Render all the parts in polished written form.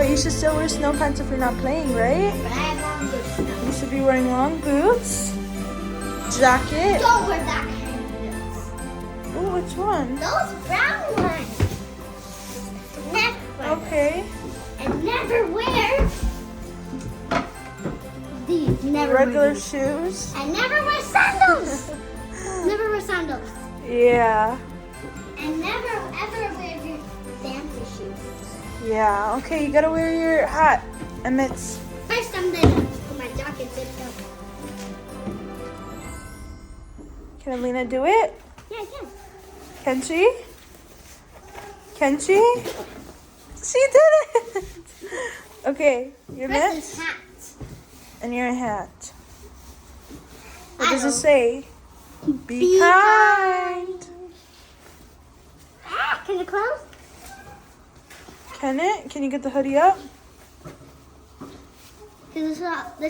you should still wear snow pants if you're not playing, right? But I have long boots now. You should be wearing long boots, jacket. Don't wear that kind of boots. Oh, which one? Those brown ones. Never wear Okay. those. And never wear these. Never Regular wear these. shoes. And never wear sandals. Never wear sandals. Yeah. And never ever wear your fancy shoes. Yeah. Okay, you gotta wear your hat and mitts. First, I'm gonna put my jacket zipped up. Can Alina do it? Yeah, I can. Can she? Can she? She did it! Okay, your First mitts is hat. and your hat. What I does it know. say? Be kind. Ah, can you close? Can it? Can you get the hoodie up? This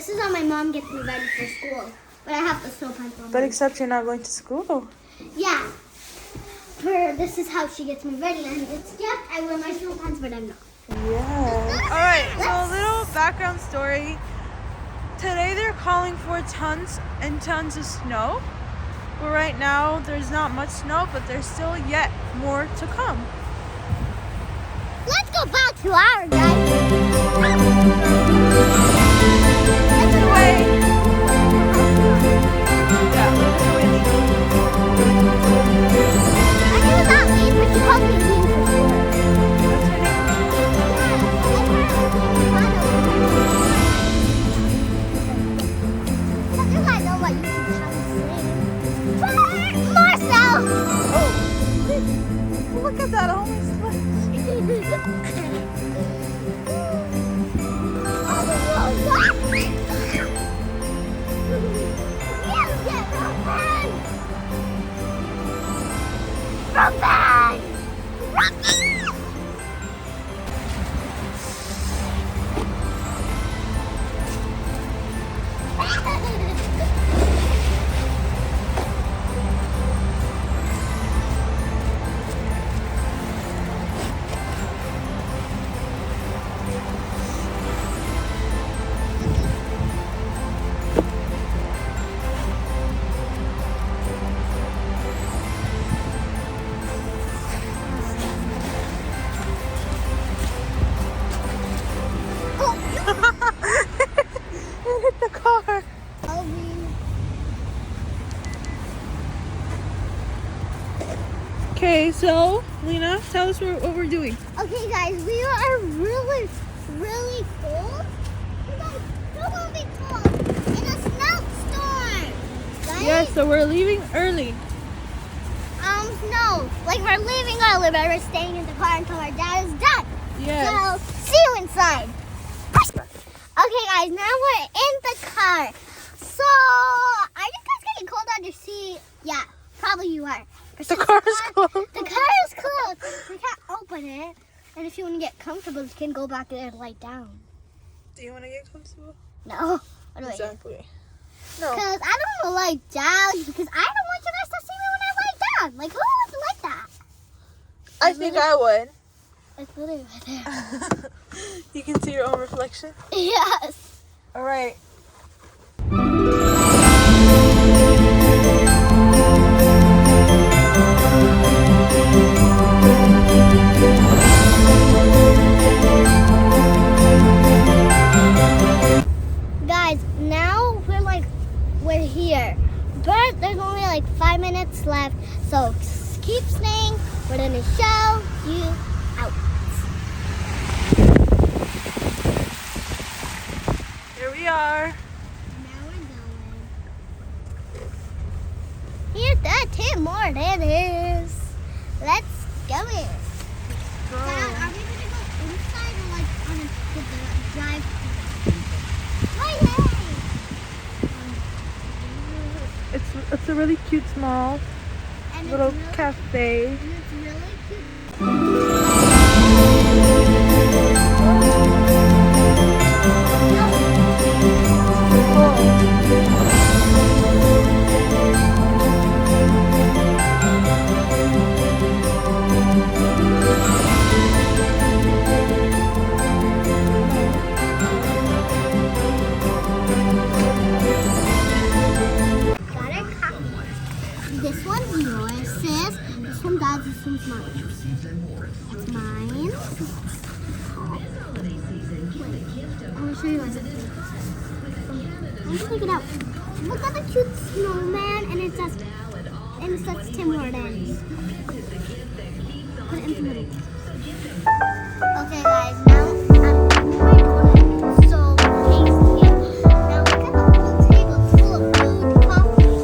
is how my mom gets me ready for school. But I have the snow pants on. But except you're not going to school. Yeah. This is how she gets me ready. And it's I wear my snow pants, but I'm not. Yeah. All right, so a little background story. Today they're calling for tons and tons of snow. But right now there's not much snow, but there's still yet more to come. Let's go back to our guys. It's away. Yeah, it's away. I knew about me, but she called me Dean for sure. What's her name? Sometimes I know what you should try to sing. Marcel! Oh, look at that, almost slipped. It hit the car. Okay, so Lena, tell us what we're doing. Okay, guys, we are really, really cold. You guys, don't want to be cold in a snowstorm, right? Yeah, so we're leaving early. No, like we're leaving early, but we're staying in the car until our dad is done. Yes. So, see you inside. Okay, guys, now we're in the car. So, are you guys getting cold on your seat? Yeah, probably you are. The car is closed. The car is closed. We can't open it. And if you want to get comfortable, you can go back there and lie down. Do you want to get comfortable? No. Exactly. No. Because I don't want to lie down because I don't want you guys to see me when I lie down. Like, who would like that? I think I would. It's literally right there. You can see your own reflection. Yes. All right. Guys, now we're here. But there's only like 5 minutes left. So keep staying. We're going to show you out. Here we are. Now we're going. Here's the Tim Hortons. Let's go in. Dad, are we going to go inside or like on the drive? Right here. It's a really cute small And little it's really, cafe. and it's really cute. Some dad's and some mine. That's mine. I will show you guys. Let me take it out. Look at the cute snowman, and it says Tim Hortons. Put it in the middle. Okay, guys. Now so tasty. Now look at the whole table full of food, coffee.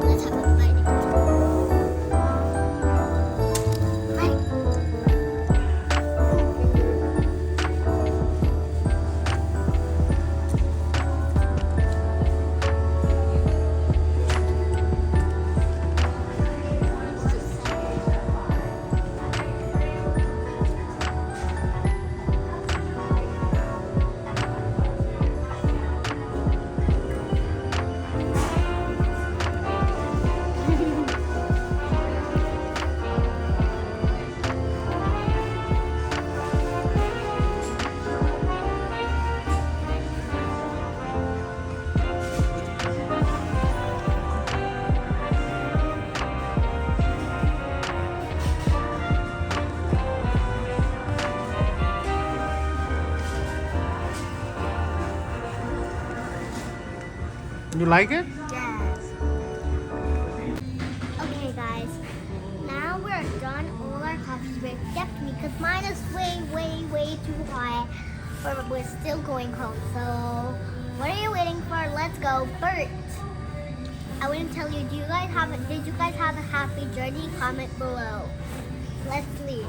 Let's have a bite. Right. You like it? Yes. Okay, guys. Now we're done all our coffees except me because mine is way too high. But we're still going home. So, what are you waiting for? Let's go. Bert, I want to tell you, did you guys have a happy journey? Comment below. Let's leave.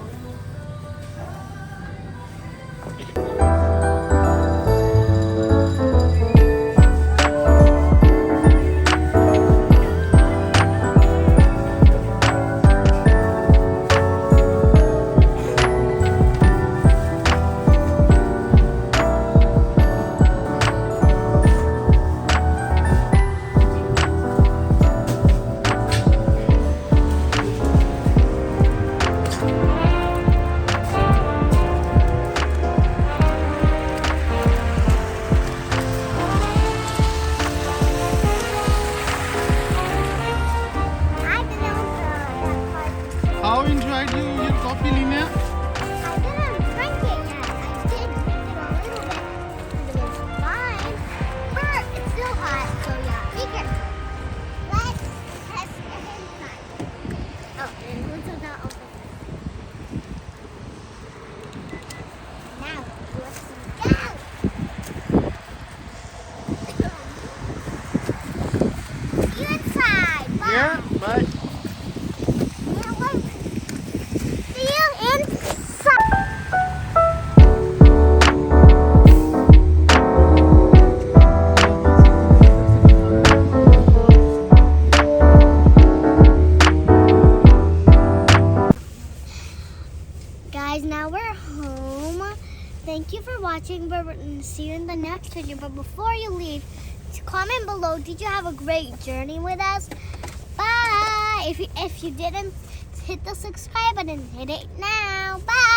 How enjoyed you your coffee, Lina? I didn't drink it yet. I did drink it a little bit. It was fine. But it's still hot, so yeah. Be careful. Let's test the inside. Oh, and let's not open it. Now, let's go. See you inside. Bye. Yeah, bye. See you inside. Guys, now we're home. Thank you for watching. We'll see you in the next video. But before you leave, comment below, did you have a great journey with us? Bye. If you didn't, hit the subscribe button. Hit it now. Bye.